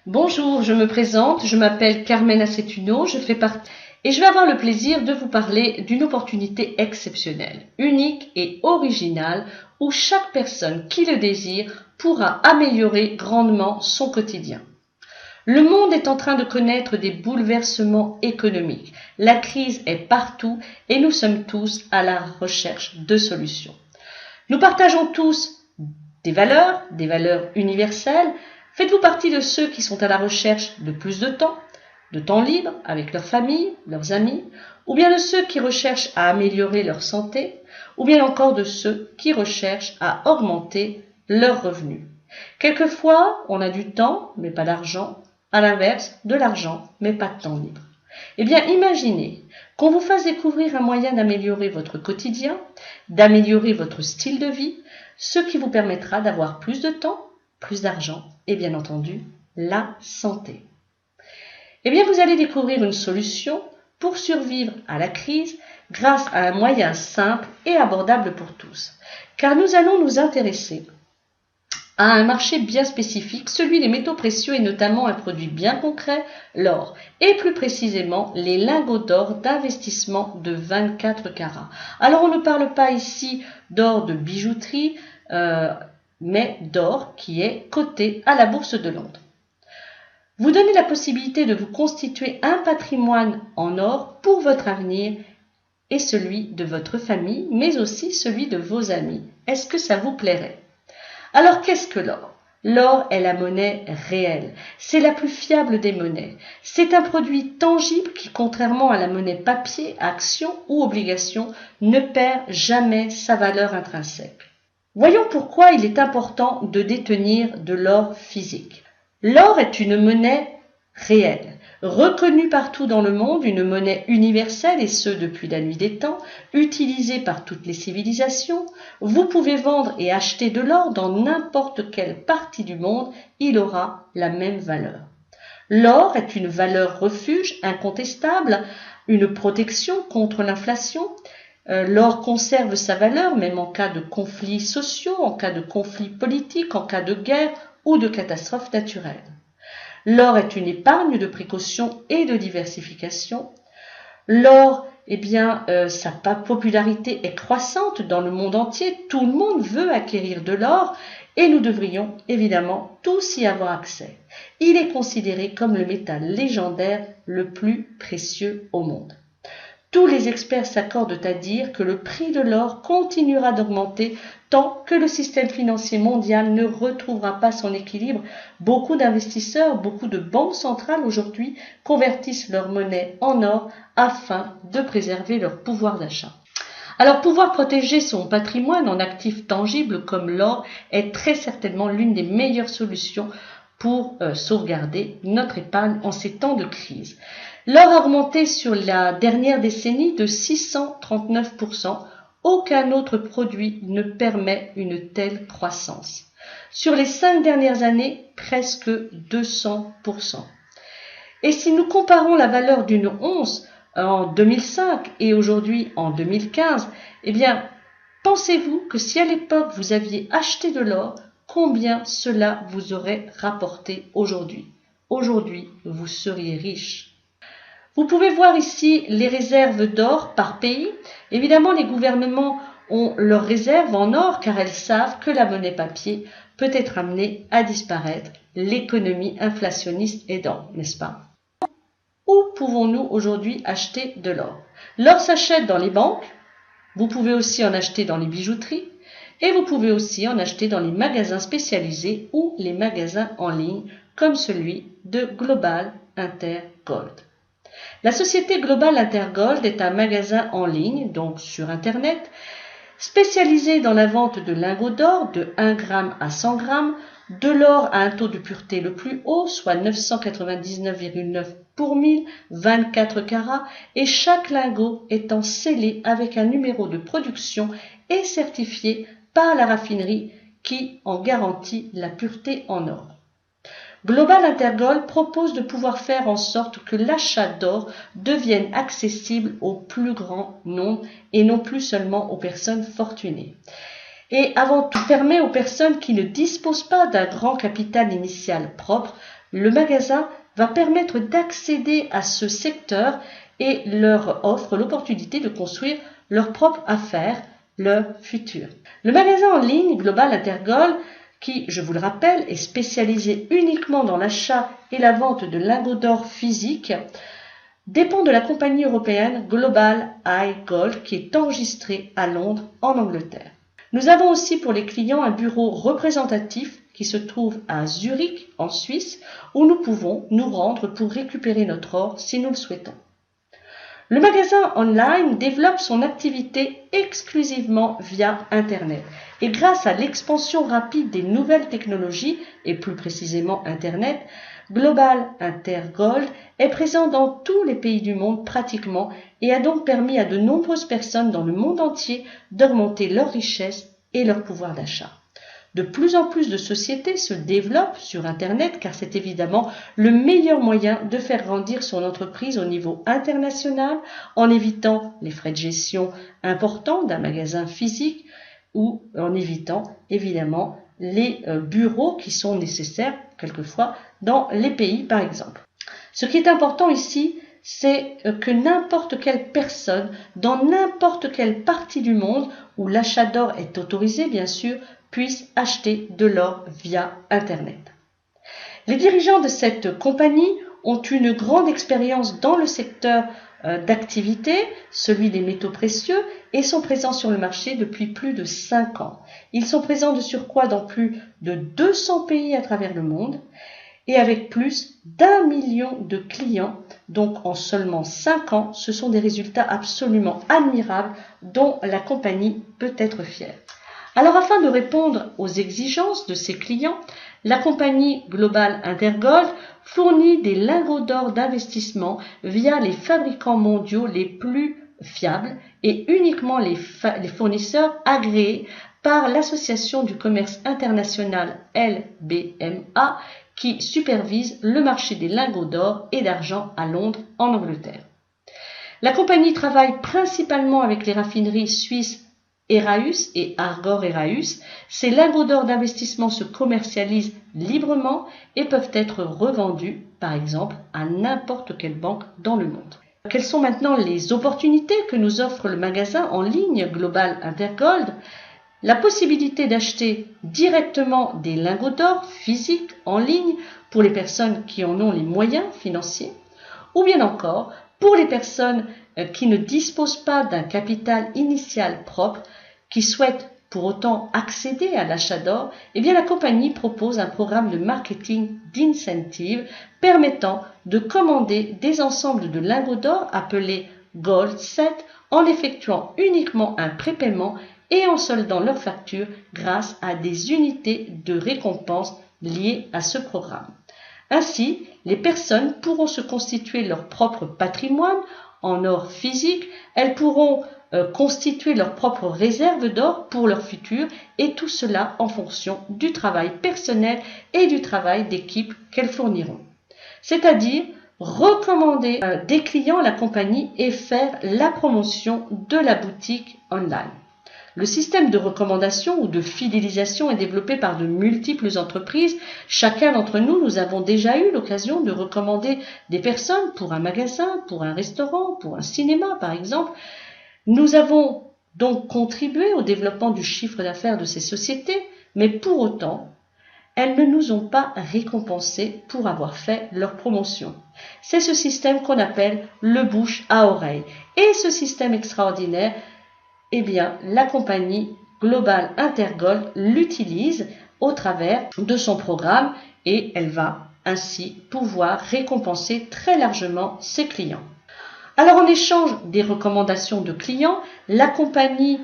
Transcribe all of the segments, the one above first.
Bonjour, je me présente, je m'appelle Carmen Acetuno, je fais partie et je vais avoir le plaisir de vous parler d'une opportunité exceptionnelle, unique et originale où chaque personne qui le désire pourra améliorer grandement son quotidien. Le monde est en train de connaître des bouleversements économiques. La crise est partout et nous sommes tous à la recherche de solutions. Nous partageons tous des valeurs universelles. Faites-vous partie de ceux qui sont à la recherche de plus de temps libre avec leur famille, leurs amis, ou bien de ceux qui recherchent à améliorer leur santé, ou bien encore de ceux qui recherchent à augmenter leurs revenus. Quelquefois, on a du temps, mais pas d'argent. À l'inverse, de l'argent, mais pas de temps libre. Eh bien, imaginez qu'on vous fasse découvrir un moyen d'améliorer votre quotidien, d'améliorer votre style de vie, ce qui vous permettra d'avoir plus de temps, plus d'argent et bien entendu, la santé. Eh bien, vous allez découvrir une solution pour survivre à la crise grâce à un moyen simple et abordable pour tous. Car nous allons nous intéresser à un marché bien spécifique, celui des métaux précieux et notamment un produit bien concret, l'or, et plus précisément les lingots d'or d'investissement de 24 carats. Alors on ne parle pas ici d'or de bijouterie, mais d'or qui est coté à la bourse de Londres. Vous donnez la possibilité de vous constituer un patrimoine en or pour votre avenir et celui de votre famille, mais aussi celui de vos amis. Est-ce que ça vous plairait ? Alors qu'est-ce que l'or ? L'or est la monnaie réelle. C'est la plus fiable des monnaies. C'est un produit tangible qui, contrairement à la monnaie papier, action ou obligation, ne perd jamais sa valeur intrinsèque. Voyons pourquoi il est important de détenir de l'or physique. L'or est une monnaie réelle, reconnue partout dans le monde, une monnaie universelle et ce depuis la nuit des temps, utilisée par toutes les civilisations. Vous pouvez vendre et acheter de l'or dans n'importe quelle partie du monde, il aura la même valeur. L'or est une valeur refuge incontestable, une protection contre l'inflation. L'or conserve sa valeur même en cas de conflits sociaux, en cas de conflits politiques, en cas de guerre ou de catastrophes naturelles. L'or est une épargne de précaution et de diversification. L'or, sa popularité est croissante dans le monde entier. Tout le monde veut acquérir de l'or et nous devrions évidemment tous y avoir accès. Il est considéré comme le métal légendaire le plus précieux au monde. Tous les experts s'accordent à dire que le prix de l'or continuera d'augmenter tant que le système financier mondial ne retrouvera pas son équilibre. Beaucoup d'investisseurs, beaucoup de banques centrales aujourd'hui convertissent leur monnaie en or afin de préserver leur pouvoir d'achat. Alors pouvoir protéger son patrimoine en actifs tangibles comme l'or est très certainement l'une des meilleures solutions pour sauvegarder notre épargne en ces temps de crise. L'or a augmenté sur la dernière décennie de 639%. Aucun autre produit ne permet une telle croissance. Sur les 5 dernières années, presque 200%. Et si nous comparons la valeur d'une once en 2005 et aujourd'hui en 2015, pensez-vous que si à l'époque vous aviez acheté de l'or, combien cela vous aurait rapporté aujourd'hui ? Aujourd'hui, vous seriez riche. Vous pouvez voir ici les réserves d'or par pays. Évidemment, les gouvernements ont leurs réserves en or car elles savent que la monnaie papier peut être amenée à disparaître. L'économie inflationniste aidant, n'est-ce pas ? Où pouvons-nous aujourd'hui acheter de l'or ? L'or s'achète dans les banques. Vous pouvez aussi en acheter dans les bijouteries. Et vous pouvez aussi en acheter dans les magasins spécialisés ou les magasins en ligne comme celui de Global Intergold. La société Global Intergold est un magasin en ligne, donc sur Internet, spécialisé dans la vente de lingots d'or de 1 g à 100 g, de l'or à un taux de pureté le plus haut, soit 999,9 pour 1000, 24 carats, et chaque lingot étant scellé avec un numéro de production et certifié par la raffinerie qui en garantit la pureté en or. Global Intergold propose de pouvoir faire en sorte que l'achat d'or devienne accessible au plus grand nombre et non plus seulement aux personnes fortunées. Et avant tout, permet aux personnes qui ne disposent pas d'un grand capital initial propre, le magasin va permettre d'accéder à ce secteur et leur offre l'opportunité de construire leur propre affaire, leur futur. Le magasin en ligne Global Intergold, qui, je vous le rappelle, est spécialisé uniquement dans l'achat et la vente de lingots d'or physiques, dépend de la compagnie européenne Global Eye Gold qui est enregistrée à Londres, en Angleterre. Nous avons aussi pour les clients un bureau représentatif qui se trouve à Zurich, en Suisse, où nous pouvons nous rendre pour récupérer notre or si nous le souhaitons. Le magasin online développe son activité exclusivement via Internet. Et grâce à l'expansion rapide des nouvelles technologies, et plus précisément Internet, Global Intergold est présent dans tous les pays du monde pratiquement et a donc permis à de nombreuses personnes dans le monde entier d'augmenter leur richesse et leur pouvoir d'achat. De plus en plus de sociétés se développent sur Internet car c'est évidemment le meilleur moyen de faire grandir son entreprise au niveau international en évitant les frais de gestion importants d'un magasin physique ou en évitant évidemment les bureaux qui sont nécessaires quelquefois dans les pays par exemple. Ce qui est important ici, c'est que n'importe quelle personne dans n'importe quelle partie du monde où l'achat d'or est autorisé bien sûr puisse acheter de l'or via Internet. Les dirigeants de cette compagnie ont une grande expérience dans le secteur d'activité, celui des métaux précieux, et sont présents sur le marché depuis plus de 5 ans. Ils sont présents de surcroît dans plus de 200 pays à travers le monde et avec plus d'1 million de clients. Donc en seulement 5 ans, ce sont des résultats absolument admirables dont la compagnie peut être fière. Alors afin de répondre aux exigences de ses clients, la compagnie Global Intergold fournit des lingots d'or d'investissement via les fabricants mondiaux les plus fiables et uniquement les fournisseurs agréés par l'Association du commerce international LBMA qui supervise le marché des lingots d'or et d'argent à Londres, en Angleterre. La compagnie travaille principalement avec les raffineries suisses Eraeus et Argor Eraeus. Ces lingots d'or d'investissement se commercialisent librement et peuvent être revendus, par exemple, à n'importe quelle banque dans le monde. Quelles sont maintenant les opportunités que nous offre le magasin en ligne Global Intergold? La possibilité d'acheter directement des lingots d'or physiques en ligne pour les personnes qui en ont les moyens financiers, ou bien encore pour les personnes qui ne disposent pas d'un capital initial propre, qui souhaitent pour autant accéder à l'achat d'or, eh bien la compagnie propose un programme de marketing d'incentive permettant de commander des ensembles de lingots d'or appelés Gold Set en effectuant uniquement un prépaiement et en soldant leur facture grâce à des unités de récompense liées à ce programme. Ainsi, les personnes pourront se constituer leur propre patrimoine en or physique, elles pourront constituer leur propre réserve d'or pour leur futur et tout cela en fonction du travail personnel et du travail d'équipe qu'elles fourniront. C'est-à-dire recommander des clients à la compagnie et faire la promotion de la boutique online. Le système de recommandation ou de fidélisation est développé par de multiples entreprises. Chacun d'entre nous, nous avons déjà eu l'occasion de recommander des personnes pour un magasin, pour un restaurant, pour un cinéma par exemple. Nous avons donc contribué au développement du chiffre d'affaires de ces sociétés, mais pour autant, elles ne nous ont pas récompensés pour avoir fait leur promotion. C'est ce système qu'on appelle le bouche à oreille. Et ce système extraordinaire, eh bien, la compagnie Global Intergold l'utilise au travers de son programme et elle va ainsi pouvoir récompenser très largement ses clients. Alors, en échange des recommandations de clients, la compagnie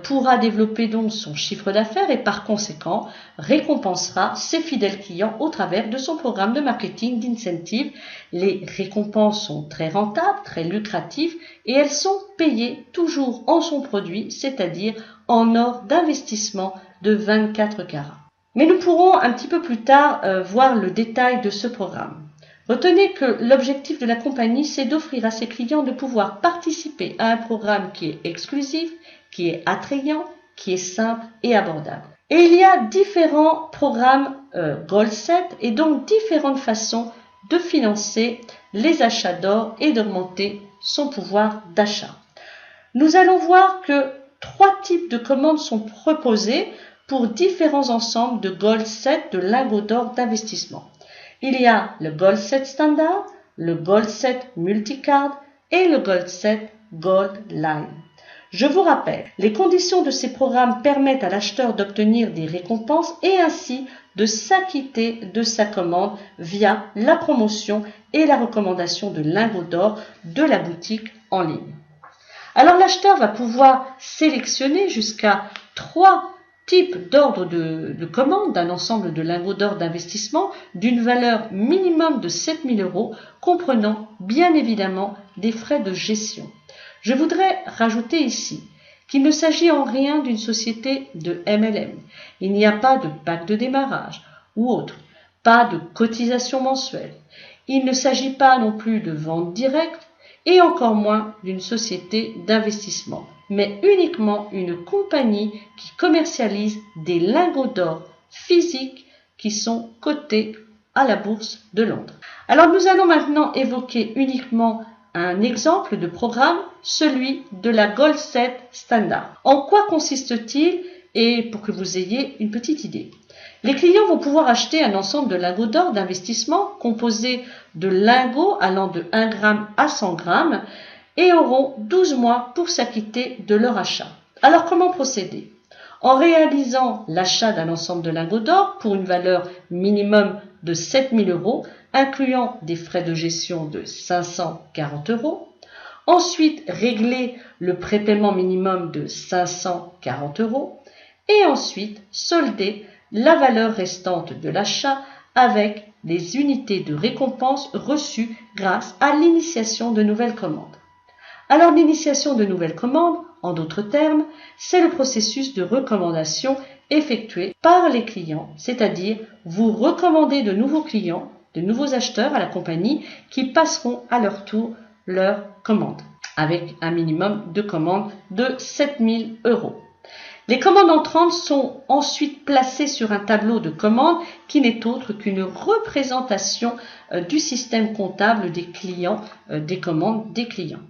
pourra développer donc son chiffre d'affaires et par conséquent récompensera ses fidèles clients au travers de son programme de marketing d'incentive. Les récompenses sont très rentables, très lucratives et elles sont payées toujours en son produit, c'est-à-dire en or d'investissement de 24 carats. Mais nous pourrons un petit peu plus tard voir le détail de ce programme. Retenez que l'objectif de la compagnie, c'est d'offrir à ses clients de pouvoir participer à un programme qui est exclusif, qui est attrayant, qui est simple et abordable. Et il y a différents programmes Gold 7 et donc différentes façons de financer les achats d'or et d'augmenter son pouvoir d'achat. Nous allons voir que 3 types de commandes sont proposées pour différents ensembles de Gold 7 de lingots d'or d'investissement. Il y a le Gold 7 standard, le Gold 7 multicard et le Gold 7 Gold Line. Je vous rappelle, les conditions de ces programmes permettent à l'acheteur d'obtenir des récompenses et ainsi de s'acquitter de sa commande via la promotion et la recommandation de lingots d'or de la boutique en ligne. Alors l'acheteur va pouvoir sélectionner jusqu'à 3 types d'ordres de commande d'un ensemble de lingots d'or d'investissement d'une valeur minimum de 7 000 €, comprenant bien évidemment des frais de gestion. Je voudrais rajouter ici qu'il ne s'agit en rien d'une société de MLM. Il n'y a pas de pack de démarrage ou autre, pas de cotisation mensuelle. Il ne s'agit pas non plus de vente directe et encore moins d'une société d'investissement, mais uniquement une compagnie qui commercialise des lingots d'or physiques qui sont cotés à la bourse de Londres. Alors nous allons maintenant évoquer uniquement un exemple de programme, celui de la Gold 7 Standard. En quoi consiste-t-il et pour que vous ayez une petite idée? Les clients vont pouvoir acheter un ensemble de lingots d'or d'investissement composé de lingots allant de 1 g à 100 g et auront 12 mois pour s'acquitter de leur achat. Alors comment procéder? En réalisant l'achat d'un ensemble de lingots d'or pour une valeur minimum de 7 000 €, incluant des frais de gestion de 540 €. Ensuite, régler le prépaiement minimum de 540 € et ensuite solder la valeur restante de l'achat avec les unités de récompense reçues grâce à l'initiation de nouvelles commandes. Alors l'initiation de nouvelles commandes, en d'autres termes, c'est le processus de recommandation effectué par les clients, c'est-à-dire vous recommandez de nouveaux clients, de nouveaux acheteurs à la compagnie qui passeront à leur tour leur commande, avec un minimum de commandes de 7 000 €. Les commandes entrantes sont ensuite placées sur un tableau de commandes qui n'est autre qu'une représentation du système comptable des clients, des commandes des clients.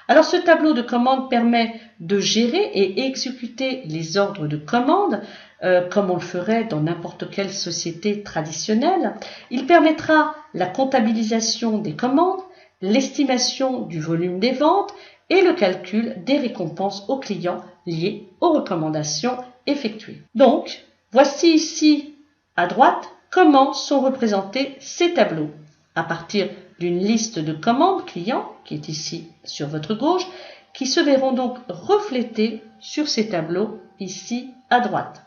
Alors ce tableau de commandes permet de gérer et exécuter les ordres de commande comme on le ferait dans n'importe quelle société traditionnelle. Il permettra la comptabilisation des commandes, l'estimation du volume des ventes et le calcul des récompenses aux clients liées aux recommandations effectuées. Donc, voici ici à droite comment sont représentés ces tableaux. À partir d'une liste de commandes clients, qui est ici sur votre gauche, qui se verront donc reflétés sur ces tableaux ici à droite.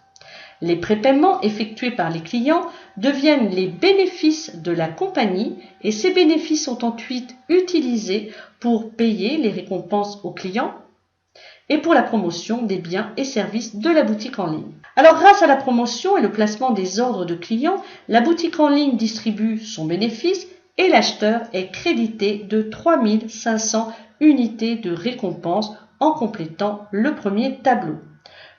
Les prépaiements effectués par les clients deviennent les bénéfices de la compagnie et ces bénéfices sont ensuite utilisés pour payer les récompenses aux clients et pour la promotion des biens et services de la boutique en ligne. Alors grâce à la promotion et le placement des ordres de clients, la boutique en ligne distribue son bénéfice et l'acheteur est crédité de 3 500 unités de récompense en complétant le premier tableau.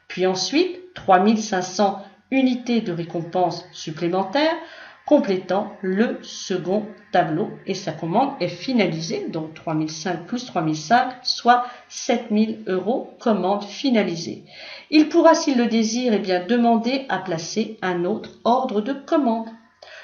Puis ensuite, 3 500 unités de récompense supplémentaires complétant le second tableau et sa commande est finalisée, donc 3 500 plus 3 500, soit 7 000 € commande finalisée. Il pourra, s'il le désire, demander à placer un autre ordre de commande.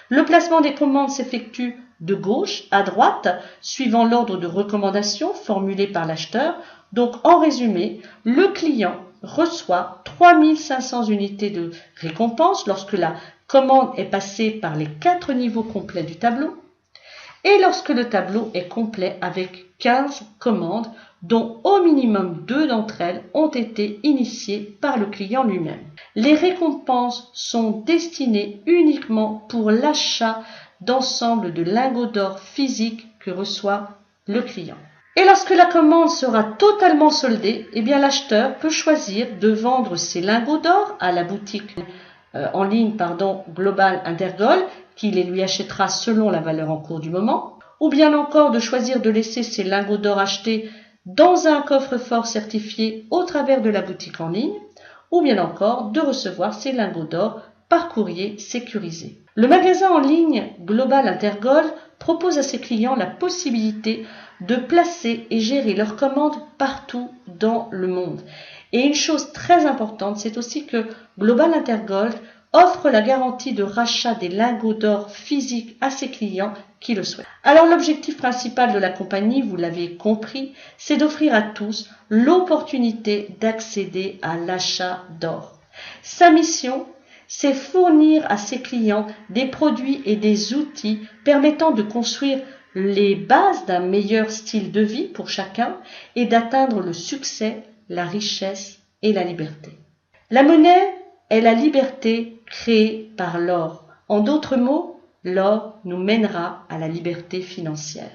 Le placement des commandes s'effectue de gauche à droite, suivant l'ordre de recommandation formulé par l'acheteur. Donc, en résumé, le client reçoit 3 500 unités de récompense lorsque la commande est passée par les 4 niveaux complets du tableau et lorsque le tableau est complet avec 15 commandes, dont au minimum 2 d'entre elles ont été initiées par le client lui-même. Les récompenses sont destinées uniquement pour l'achat d'ensemble de lingots d'or physiques que reçoit le client. Et lorsque la commande sera totalement soldée, l'acheteur peut choisir de vendre ses lingots d'or à la boutique en ligne Global Intergold, qui les lui achètera selon la valeur en cours du moment, ou bien encore de choisir de laisser ses lingots d'or achetés dans un coffre-fort certifié au travers de la boutique en ligne, ou bien encore de recevoir ces lingots d'or par courrier sécurisé. Le magasin en ligne Global Intergold propose à ses clients la possibilité de placer et gérer leurs commandes partout dans le monde. Et une chose très importante, c'est aussi que Global Intergold offre la garantie de rachat des lingots d'or physiques à ses clients qui le souhaitent. Alors l'objectif principal de la compagnie, vous l'avez compris, c'est d'offrir à tous l'opportunité d'accéder à l'achat d'or. Sa mission, c'est fournir à ses clients des produits et des outils permettant de construire les bases d'un meilleur style de vie pour chacun et d'atteindre le succès, la richesse et la liberté. La monnaie est la liberté créée par l'or. En d'autres mots, l'or nous mènera à la liberté financière.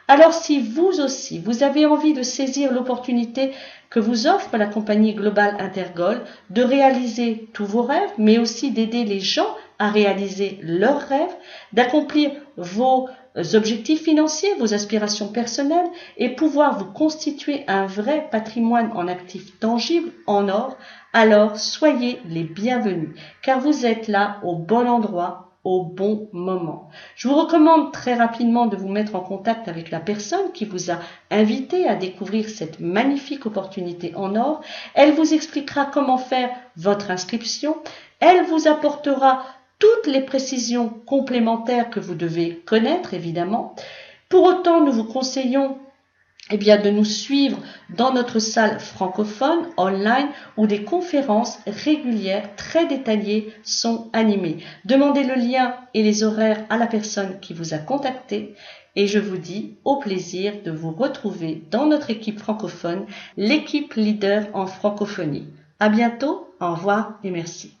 Alors si vous aussi, vous avez envie de saisir l'opportunité que vous offre la compagnie Global Intergold de réaliser tous vos rêves, mais aussi d'aider les gens à réaliser leurs rêves, d'accomplir vos objectifs financiers, vos aspirations personnelles et pouvoir vous constituer un vrai patrimoine en actifs tangibles, en or, alors soyez les bienvenus, car vous êtes là au bon endroit, au bon moment. Je vous recommande très rapidement de vous mettre en contact avec la personne qui vous a invité à découvrir cette magnifique opportunité en or. Elle vous expliquera comment faire votre inscription. Elle vous apportera toutes les précisions complémentaires que vous devez connaître, évidemment. Pour autant, nous vous conseillons de nous suivre dans notre salle francophone online où des conférences régulières très détaillées sont animées. Demandez le lien et les horaires à la personne qui vous a contacté et je vous dis au plaisir de vous retrouver dans notre équipe francophone, l'équipe leader en francophonie. À bientôt, au revoir et merci.